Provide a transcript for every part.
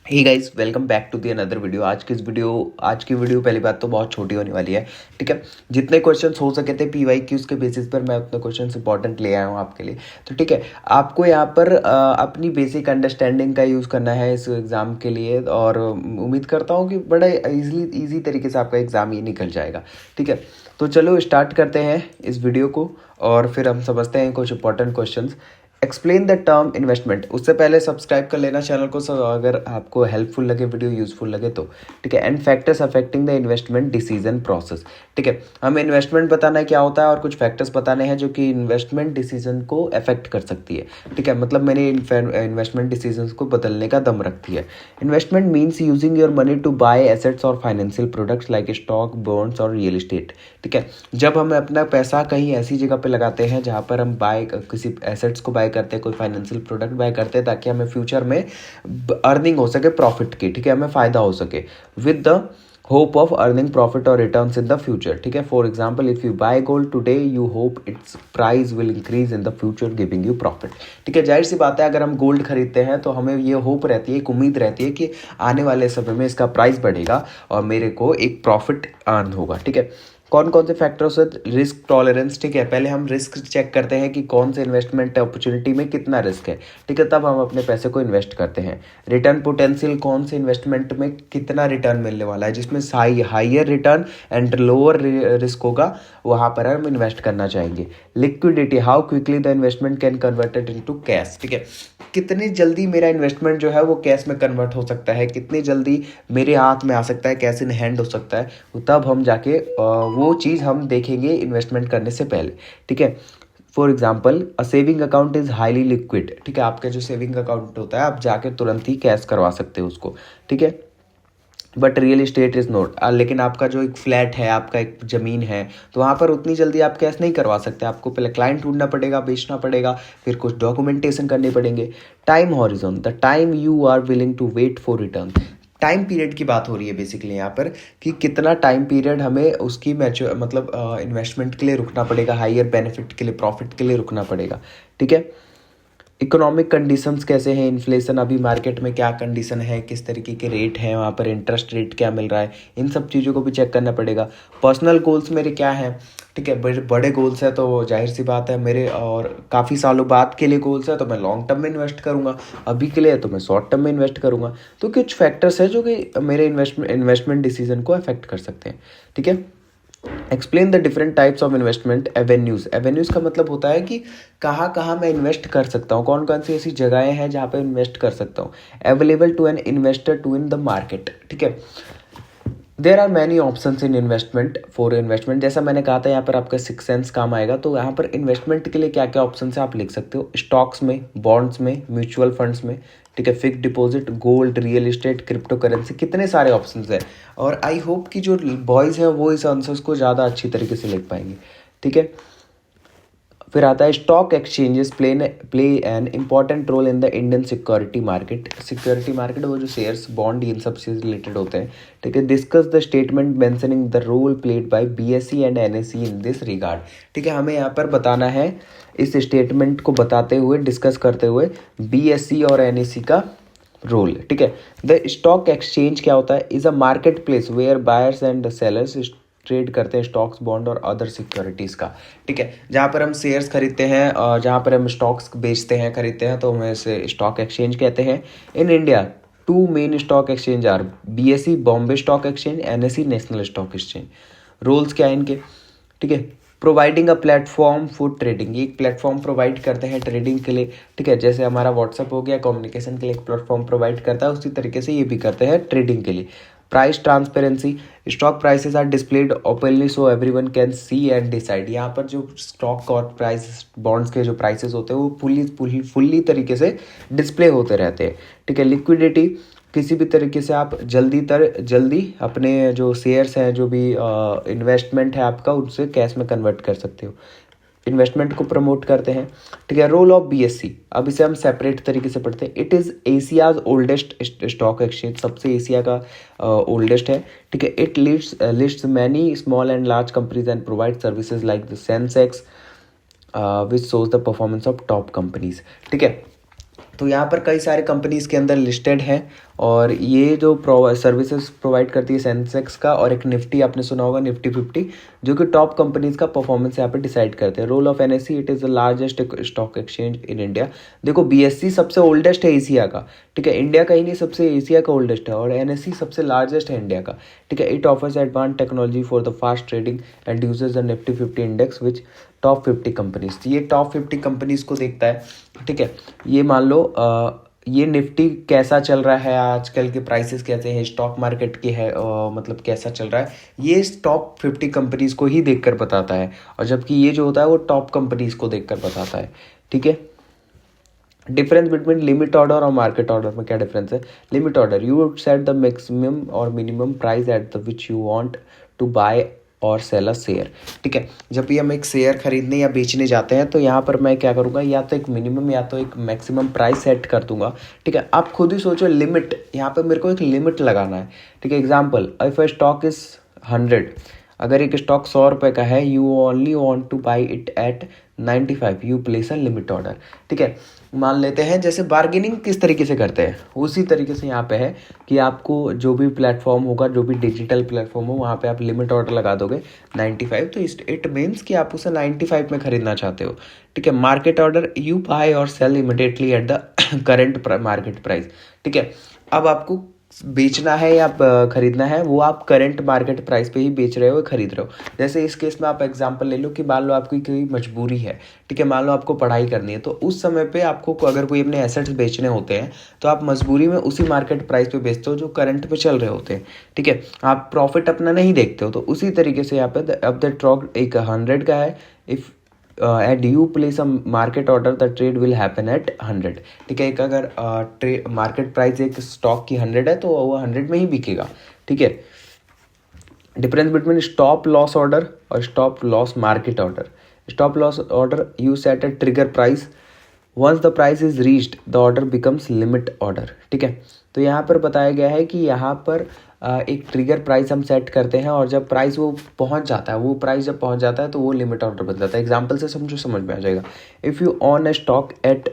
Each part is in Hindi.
Hey guys, welcome back to the another video. आज की वीडियो पहली बात तो बहुत छोटी होने वाली है। ठीक है, जितने क्वेश्चंस हो सके थे पीवाई क्यूज के बेसिस पर मैं उतने क्वेश्चंस इंपॉर्टेंट ले आया हूँ आपके लिए। तो ठीक है, आपको यहाँ पर अपनी बेसिक अंडरस्टैंडिंग का यूज़ करना है इस एग्ज़ाम के लिए, और उम्मीद करता हूँ कि बड़ा ईजी तरीके से आपका एग्ज़ाम ये निकल जाएगा। ठीक है, तो चलो स्टार्ट करते हैं इस वीडियो को और फिर हम समझते हैं कुछ important questions. Explain the term investment. उससे पहले सब्सक्राइब कर लेना चैनल को, अगर आपको हेल्पफुल लगे, वीडियो यूजफुल लगे तो। ठीक है, and factors affecting the investment decision process. ठीक है, हमें इन्वेस्टमेंट बताना है क्या होता है और कुछ फैक्टर्स बताने हैं जो कि इन्वेस्टमेंट डिसीजन को अफेक्ट कर सकती है। ठीक है, मतलब मैंने इन्वेस्टमेंट डिसीजन को बदलने का दम रखती है। Investment means using your money to buy assets और financial products like stock, bonds और रियल इस्टेट। ठीक है, जब हम अपना पैसा कहीं ऐसी जगह पे लगाते हैं जहाँ पर हम किसी एसेट्स को बाय करते हैं, कोई फाइनेंशियल प्रोडक्ट बाय करते हैं, ताकि हमें फ्यूचर में अर्निंग हो सके प्रॉफिट की। ठीक है, हमें फ़ायदा हो सके with the hope of earning profit और रिटर्न्स इन द फ्यूचर। ठीक है, for example if you buy gold today you hope its price will increase in the future giving you profit. ठीक है, जाहिर सी बात है, अगर हम गोल्ड खरीदते हैं तो हमें ये होप रहती है, एक उम्मीद रहती है कि आने वाले समय में इसका प्राइस बढ़ेगा और मेरे को एक प्रॉफिट अर्न होगा। ठीक है, कौन कौन से फैक्टर्स है? Risk tolerance. ठीक है, पहले हम रिस्क चेक करते हैं कि कौन से इन्वेस्टमेंट अपॉर्चुनिटी में कितना रिस्क है। ठीक है, तब हम अपने पैसे को इन्वेस्ट करते हैं। रिटर्न पोटेंशियल, कौन से इन्वेस्टमेंट में कितना रिटर्न मिलने वाला है, जिसमें higher return and lower risk होगा, वहाँ पर हम इन्वेस्ट करना चाहेंगे। Liquidity, how quickly the investment can converted into cash. ठीक है, कितनी जल्दी मेरा इन्वेस्टमेंट जो है वो कैश में कन्वर्ट हो सकता है, कितनी जल्दी मेरे हाथ में आ सकता है, कैश इन हैंड हो सकता है, तब हम जाके वो चीज़ हम देखेंगे इन्वेस्टमेंट करने से पहले। ठीक है, for example a saving account is highly liquid. ठीक है, आपका जो सेविंग अकाउंट होता है आप जाके तुरंत ही कैश करवा सकते हो उसको। ठीक है, but real estate is not. लेकिन आपका जो एक फ्लैट है, आपका एक ज़मीन है, तो वहाँ पर उतनी जल्दी आप कैश नहीं करवा सकते। आपको पहले क्लाइंट ढूंढना पड़ेगा, बेचना पड़ेगा, फिर कुछ डॉक्यूमेंटेशन करने पड़ेंगे। Time horizon, the time you are willing to wait for return. Time period की बात हो रही है बेसिकली यहाँ पर, कि कितना टाइम पीरियड हमें उसकी मतलब इन्वेस्टमेंट के लिए रुकना पड़ेगा, हायर बेनिफिट के लिए, प्रॉफिट के लिए रुकना पड़ेगा। ठीक है, इकोनॉमिक कंडीशंस कैसे हैं, इन्फ्लेशन अभी मार्केट में क्या कंडीशन है, किस तरीके के रेट हैं, वहाँ पर इंटरेस्ट रेट क्या मिल रहा है, इन सब चीज़ों को भी चेक करना पड़ेगा। पर्सनल गोल्स मेरे क्या हैं। ठीक है, बड़े बड़े गोल्स हैं तो जाहिर सी बात है मेरे, और काफ़ी सालों बाद के लिए गोल्स है तो मैं लॉन्ग टर्म में इन्वेस्ट करूँगा, अभी के लिए तो मैं शॉर्ट टर्म में इन्वेस्ट करूँगा। तो कुछ फैक्टर्स हैं जो कि मेरे इन्वेस्टमेंट डिसीजन को अफेक्ट कर सकते हैं। ठीक है, explain the different types of investment avenues. Avenues का मतलब होता है कि कहाँ कहाँ मैं इन्वेस्ट कर सकता हूँ, कौन कौन सी ऐसी जगहें हैं जहाँ पे इन्वेस्ट कर सकता हूँ। Available to an investor to in the market. ठीक है, there are many options in investment for investment. जैसा मैंने कहा था, यहाँ पर आपका सिक्स सेंस काम आएगा। तो यहाँ पर इन्वेस्टमेंट के लिए क्या क्या ऑप्शन है आप लिख सकते हो। स्टॉक्स में, बॉन्ड्स में, म्यूचुअल फंड्स में। ठीक है, fix deposit, gold, real estate, crypto currency, कितने सारे ऑप्शन है। और आई होप कि जो बॉयज़ हैं वो इस आंसर्स को ज़्यादा अच्छी तरीके से लिख पाएंगे। ठीक है, फिर आता है stock exchanges play an important role in the Indian security market. Security market वो जो शेयर्स, बॉन्ड, इन सब से रिलेटेड होते हैं। ठीक है, discuss the statement mentioning the role played by BSE and NSE in this regard. ठीक है, हमें यहाँ पर बताना है, इस स्टेटमेंट को बताते हुए, डिस्कस करते हुए, बीएसई और एनएसई का रोल। ठीक है, द स्टॉक एक्सचेंज क्या होता है? Is a market place where buyers and sellers trade करते हैं स्टॉक्स, बॉन्ड और अदर सिक्योरिटीज़ का। ठीक है, जहाँ पर हम शेयर्स खरीदते हैं और जहाँ पर हम स्टॉक्स बेचते हैं, खरीदते हैं, तो हमें इसे स्टॉक एक्सचेंज कहते हैं। In India two main stock exchange are BSE Bombay stock exchange, NSE national stock exchange. Roles क्या है इनके? ठीक है, providing a platform for trading, एक प्लेटफॉर्म प्रोवाइड करते हैं ट्रेडिंग के लिए। ठीक है, जैसे हमारा व्हाट्सअप हो गया, कम्युनिकेशन के लिए एक प्लेटफॉर्म प्रोवाइड करता है, उसी तरीके से ये भी करते हैं ट्रेडिंग के लिए। Price transparency, stock prices are displayed openly so everyone can see and decide. यहाँ पर जो स्टॉक और प्राइस, बॉन्ड्स के जो प्राइसेस होते हैं वो फुल्ली तरीके से डिस्प्ले होते रहते हैं। ठीक है, लिक्विडिटी, किसी भी तरीके से आप जल्दी अपने जो शेयर्स हैं, जो भी इन्वेस्टमेंट है आपका, उससे कैश में कन्वर्ट कर सकते हो। इन्वेस्टमेंट को प्रमोट करते हैं। ठीक है, रोल ऑफ बीएससी, अब इसे हम सेपरेट तरीके से पढ़ते हैं। It is Asia's oldest stock exchange, सबसे एशिया का ओल्डेस्ट है। ठीक है, it lists many small and large companies and provide services like the Sensex which shows the performance of top companies. ठीक है, तो यहाँ पर कई सारे कंपनीज के अंदर लिस्टेड हैं और ये जो सर्विसेज प्रोवाइड करती है सेंसेक्स का और एक निफ्टी, आपने सुना होगा निफ्टी 50, जो कि टॉप कंपनीज का परफॉर्मेंस यहाँ पे डिसाइड करते हैं। Role of NSC, it is the largest stock exchange in India. देखो बीएससी सबसे ओल्डेस्ट है एशिया का, ठीक है, इंडिया का ही नहीं, सबसे एशिया का ओल्डेस्ट है, और एनएससी सबसे लार्जेस्ट है इंडिया का, ठीक है। It offers advance technology for the fast trading and uses the Nifty 50 index which top 50 companies. ये टॉप 50 कंपनीज को देखता है, ठीक है। ये मान लो ये निफ्टी कैसा चल रहा है, आजकल के प्राइसेस कैसे हैं, स्टॉक मार्केट की है मतलब कैसा चल रहा है, ये टॉप 50 कंपनीज को ही देखकर बताता है, और जबकि ये जो होता है वो टॉप कंपनीज को देखकर बताता है, ठीक है। डिफरेंस बिटवीन लिमिट ऑर्डर और मार्केट ऑर्डर में क्या डिफरेंस है? Limit order, you would set the maximum और minimum price at the which you want to buy और सेल अ शेयर, ठीक है। जब भी हम एक शेयर खरीदने या बेचने जाते हैं तो यहाँ पर मैं क्या करूँगा, या तो एक मिनिमम या तो एक मैक्सिमम प्राइस सेट कर दूंगा, ठीक है। आप खुद ही सोचो, लिमिट, यहाँ पे मेरे को एक लिमिट लगाना है, ठीक है। Example, if a stock is 100, अगर एक स्टॉक 100 रुपये का है, you only want two by it at 95, you place a limit order, ठीक है। मान लेते हैं जैसे बार्गेनिंग किस तरीके से करते हैं, उसी तरीके से यहाँ पे है कि आपको जो भी प्लेटफॉर्म होगा, जो भी डिजिटल प्लेटफॉर्म हो, वहाँ पे आप लिमिट ऑर्डर लगा दोगे 95, तो इट मीन्स कि आप उसे 95 में खरीदना चाहते हो, ठीक है। मार्केट ऑर्डर, यू बाय और sell immediately at the current market price, ठीक है। अब आपको बेचना है या खरीदना है, वो आप करंट मार्केट प्राइस पे ही बेच रहे हो, खरीद रहे हो। जैसे इस केस में आप एग्जांपल ले लो कि मान लो आपकी कोई मजबूरी है, ठीक है, मान लो आपको पढ़ाई करनी है, तो उस समय पे आपको अगर कोई अपने एसेट्स बेचने होते हैं तो आप मजबूरी में उसी मार्केट प्राइस पे बेचते हो जो करंट पे चल रहे होते हैं, ठीक है। आप प्रॉफिट अपना नहीं देखते हो। तो उसी तरीके से यहाँ पे अब द स्टॉक एक 100 का है, if at you place a market order the trade will happen at 100, ठीक है। एक अगर मार्केट प्राइस एक स्टॉक की 100 है तो वो 100 में ही बिकेगा, ठीक है। Difference between stop loss order और stop loss market order. Stop loss order, you set a trigger price, once the price is reached the order becomes limit order, ठीक है। तो यहाँ पर बताया गया है कि यहाँ पर एक ट्रिगर प्राइस हम सेट करते हैं, और जब प्राइस वो पहुँच जाता है, वो प्राइस जब पहुँच जाता है तो वो लिमिट ऑर्डर बन जाता है। एग्जाम्पल से समझो, समझ में आ जाएगा। If you on a stock at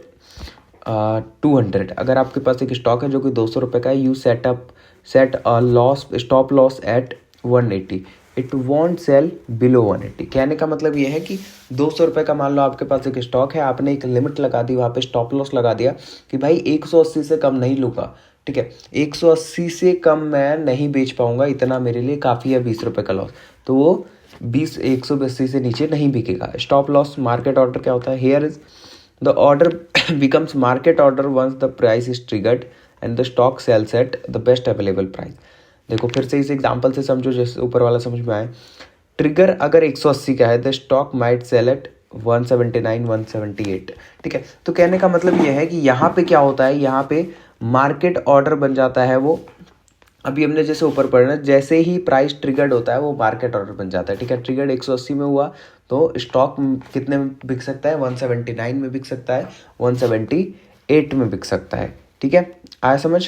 200, अगर आपके पास एक स्टॉक है जो कि 200 रुपये का है, you set a loss, stop loss at 180, it won't sell below 180। कहने का मतलब ये है कि 200 रुपये का मान लो आपके पास एक स्टॉक है, आपने एक लिमिट लगा दी, वहाँ पे स्टॉप लॉस लगा दिया कि भाई 180 से कम नहीं लूँगा, ठीक है, 180 से कम मैं नहीं बेच पाऊंगा, इतना मेरे लिए काफ़ी है, 20 रुपये का लॉस, तो वो 180 से नीचे नहीं बिकेगा। स्टॉप लॉस मार्केट ऑर्डर क्या होता है? Here is the order becomes market order once the price is triggered and the stock sells at the best available price. देखो फिर से इस एग्जाम्पल से समझो, जैसे ऊपर वाला समझ में आए। ट्रिगर अगर 180 का है, the stock might sell at 179, 178, ठीक है। तो कहने का मतलब ये है कि यहाँ पे क्या होता है, यहाँ पे मार्केट ऑर्डर बन जाता है वो, अभी हमने जैसे ऊपर पढ़ना, जैसे ही प्राइस ट्रिगर्ड होता है वो मार्केट ऑर्डर बन जाता है, ठीक है। ट्रिगर्ड 180 में हुआ तो स्टॉक कितने में बिक सकता है? 179 में बिक सकता है, 178 में बिक सकता है, ठीक है। आया समझ?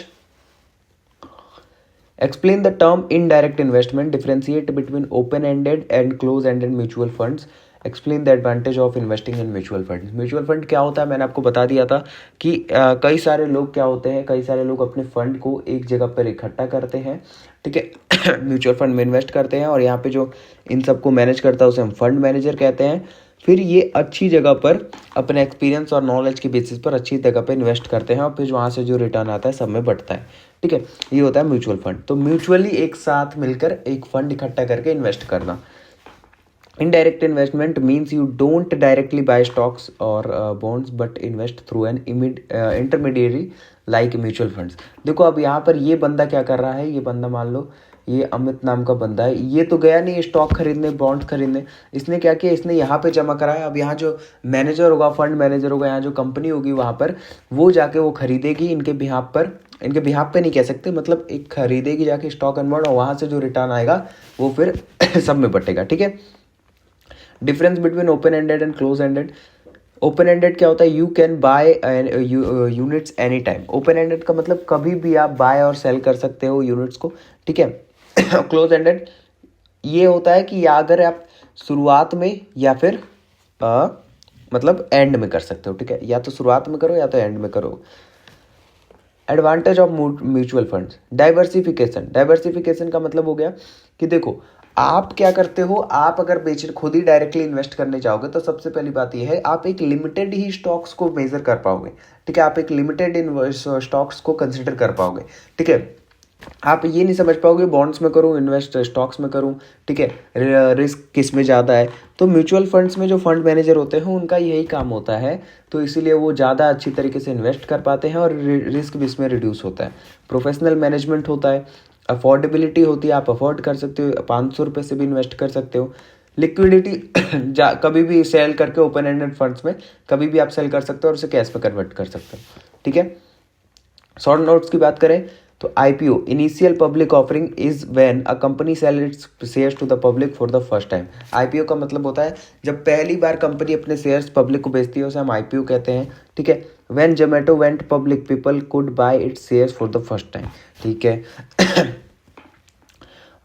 Explain the term indirect investment. Differentiate between open-ended and close-ended mutual funds. Explain the advantage of investing in mutual funds. Mutual fund क्या होता है, मैंने आपको बता दिया था कि कई सारे लोग क्या होते हैं, कई सारे लोग अपने फंड को एक जगह पर इकट्ठा करते हैं, ठीक है। म्यूचुअल फंड में इन्वेस्ट करते हैं, और यहाँ पे जो इन सबको मैनेज करता है उसे हम फंड मैनेजर कहते हैं। फिर ये अच्छी जगह पर अपने एक्सपीरियंस और नॉलेज के बेसिस पर अच्छी जगह पर इन्वेस्ट करते हैं, और फिर वहाँ से जो रिटर्न आता है सब में बढ़ता है, ठीक है। ये होता है म्यूचुअल फंड। तो म्यूचुअली एक साथ मिलकर एक फंड इकट्ठा करके इन्वेस्ट करना। Indirect investment means you don't directly buy stocks और bonds but invest through an intermediary like mutual funds. देखो अब यहाँ पर ये बंदा क्या कर रहा है, ये बंदा मान लो ये अमित नाम का बंदा है, ये तो गया नहीं स्टॉक खरीदने, बॉन्ड खरीदने, इसने क्या किया, इसने यहाँ पे जमा कराया। अब यहाँ जो मैनेजर होगा, फंड मैनेजर होगा, यहाँ जो कंपनी होगी वहाँ पर वो जाके वो खरीदेगी इनके बिहाफ पर, इनके बिहाफ पे नहीं कह सकते, मतलब एक खरीदेगी जाके स्टॉक एंड बॉन्ड, और वहाँ से जो रिटर्न आएगा वो फिर सब में बटेगा, ठीक है। Difference between open ended and close ended. Open ended क्या होता है? You can by units any time. Open ended का मतलब कभी भी आप बाय और सेल कर सकते हो यूनिट्स को, ठीक है। क्लोज एंडेड ये होता है कि या अगर आप शुरुआत में या फिर मतलब एंड में कर सकते हो, ठीक है, या तो शुरुआत में करो या तो एंड में करो। Advantage of mutual funds, diversification. Diversification का मतलब हो गया कि देखो आप क्या करते हो, आप अगर बेच खुद ही डायरेक्टली इन्वेस्ट करने जाओगे तो सबसे पहली बात यह है आप एक लिमिटेड ही स्टॉक्स को मेजर कर पाओगे, ठीक है, आप एक लिमिटेड स्टॉक्स को कंसिडर कर पाओगे, ठीक है। आप ये नहीं समझ पाओगे बॉन्ड्स में करूँ इन्वेस्ट स्टॉक्स में करूँ, ठीक है, रिस्क किस में ज़्यादा है। तो म्यूचुअल फंड्स में जो फंड मैनेजर होते हैं उनका यही काम होता है, तो इसीलिए वो ज़्यादा अच्छी तरीके से इन्वेस्ट कर पाते हैं और रिस्क भी इसमें रिड्यूस होता है। प्रोफेशनल मैनेजमेंट होता है, अफोर्डेबिलिटी होती है, आप अफोर्ड कर सकते हो, 500 रुपये से भी इन्वेस्ट कर सकते हो। लिक्विडिटी कभी भी सेल करके ओपन एंडेड फंड्स में कभी भी आप सेल कर सकते हो और उसे कैश में कन्वर्ट कर सकते हो, ठीक है। शॉर्ट नोट्स की बात करें तो IPO, initial public offering, is when a company sell its shares to the public for the first time. IPO का मतलब होता है जब पहली बार कंपनी अपने शेयर्स पब्लिक को बेचती है उसे हम आईपीओ कहते हैं, ठीक है। When Zomato went public people could buy its shares for the first time, ठीक है।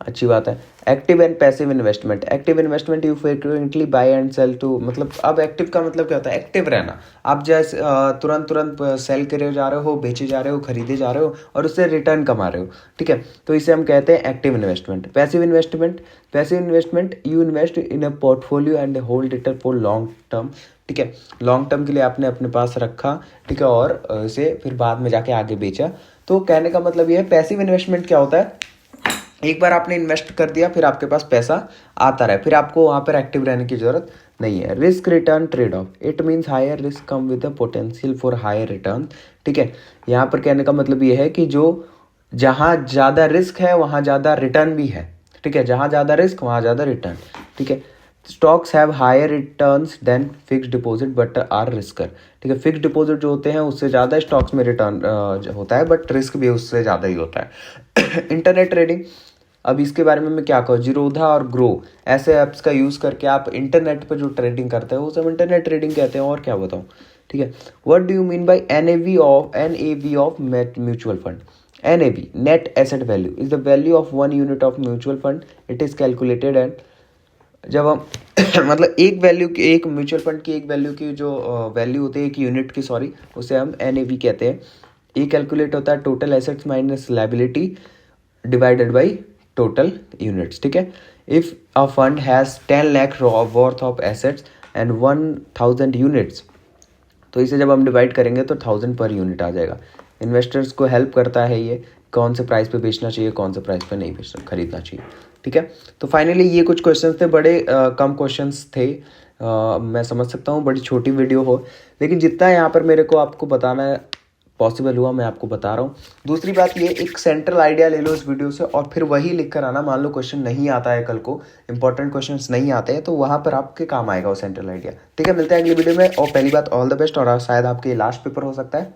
अच्छी बात है। Active and passive investment, active investment you frequently buy and sell to, मतलब अब एक्टिव का मतलब क्या होता है, एक्टिव रहना, आप जैसे तुरंत तुरंत सेल करे जा रहे हो, बेचे जा रहे हो, खरीदे जा रहे हो और उससे रिटर्न कमा रहे हो, ठीक है, तो इसे हम कहते हैं active investment. Passive investment, passive investment you invest in a portfolio and hold it for long term, ठीक है, लॉन्ग टर्म के लिए आपने अपने पास रखा, ठीक है, और इसे फिर बाद में जाके आगे बेचा। तो कहने का मतलब ये है पैसिव इन्वेस्टमेंट क्या होता है, एक बार आपने इन्वेस्ट कर दिया फिर आपके पास पैसा आता रहा, फिर आपको वहाँ पर एक्टिव रहने की जरूरत नहीं है। Risk return trade off, it means higher risk come with the potential for higher return, ठीक है। यहाँ पर कहने का मतलब ये है कि जो जहाँ ज़्यादा रिस्क है वहाँ ज़्यादा रिटर्न भी है, ठीक है, जहाँ ज़्यादा रिस्क वहाँ ज़्यादा रिटर्न, ठीक है। Stocks have higher returns than fixed deposit but are riskier, ठीक है, फिक्स्ड डिपॉजिट जो होते हैं उससे ज़्यादा स्टॉक्स में रिटर्न होता है बट रिस्क भी उससे ज़्यादा ही होता है। इंटरनेट ट्रेडिंग, अब इसके बारे में मैं क्या कहूँ, जीरोधा और ग्रो ऐसे ऐप्स का यूज़ करके आप इंटरनेट पर जो ट्रेडिंग करते हैं वो सब इंटरनेट ट्रेडिंग कहते हैं, और क्या बताऊँ, ठीक है। What do you mean by NAV of mutual fund. NAV, net asset value, is the value of 1 unit of mutual fund, it is calculated and, जब हम मतलब एक वैल्यू की, एक म्यूचुअल फंड की एक वैल्यू की जो वैल्यू होती है एक यूनिट की, सॉरी, उसे हम NAV कहते हैं। ये कैलकुलेट होता है total assets minus liability divided by total units, ठीक है। If a fund has 10 lakh worth of assets and 1000 units, तो इसे जब हम डिवाइड करेंगे तो 1000 पर यूनिट आ जाएगा। इन्वेस्टर्स को हेल्प करता है ये, कौन से प्राइस पे बेचना चाहिए, कौन से प्राइस पे नहीं बेचना खरीदना चाहिए, ठीक है। तो फाइनली ये कुछ क्वेश्चंस थे, बड़े कम क्वेश्चंस थे, मैं समझ सकता हूँ बड़ी छोटी वीडियो हो, लेकिन जितना यहाँ पर मेरे को आपको बताना पॉसिबल हुआ मैं आपको बता रहा हूँ। दूसरी बात ये, एक सेंट्रल आइडिया ले लो इस वीडियो से और फिर वही लिख कर आना, मान लो क्वेश्चन नहीं आता है, कल को इंपॉर्टेंट क्वेश्चंस नहीं आते हैं तो वहाँ पर आपके काम आएगा वो सेंट्रल आइडिया, ठीक है। मिलते हैं अगली वीडियो में, और पहली बात ऑल द बेस्ट, और शायद आपके लास्ट पेपर हो सकता है,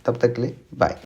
तब तक के लिए बाय।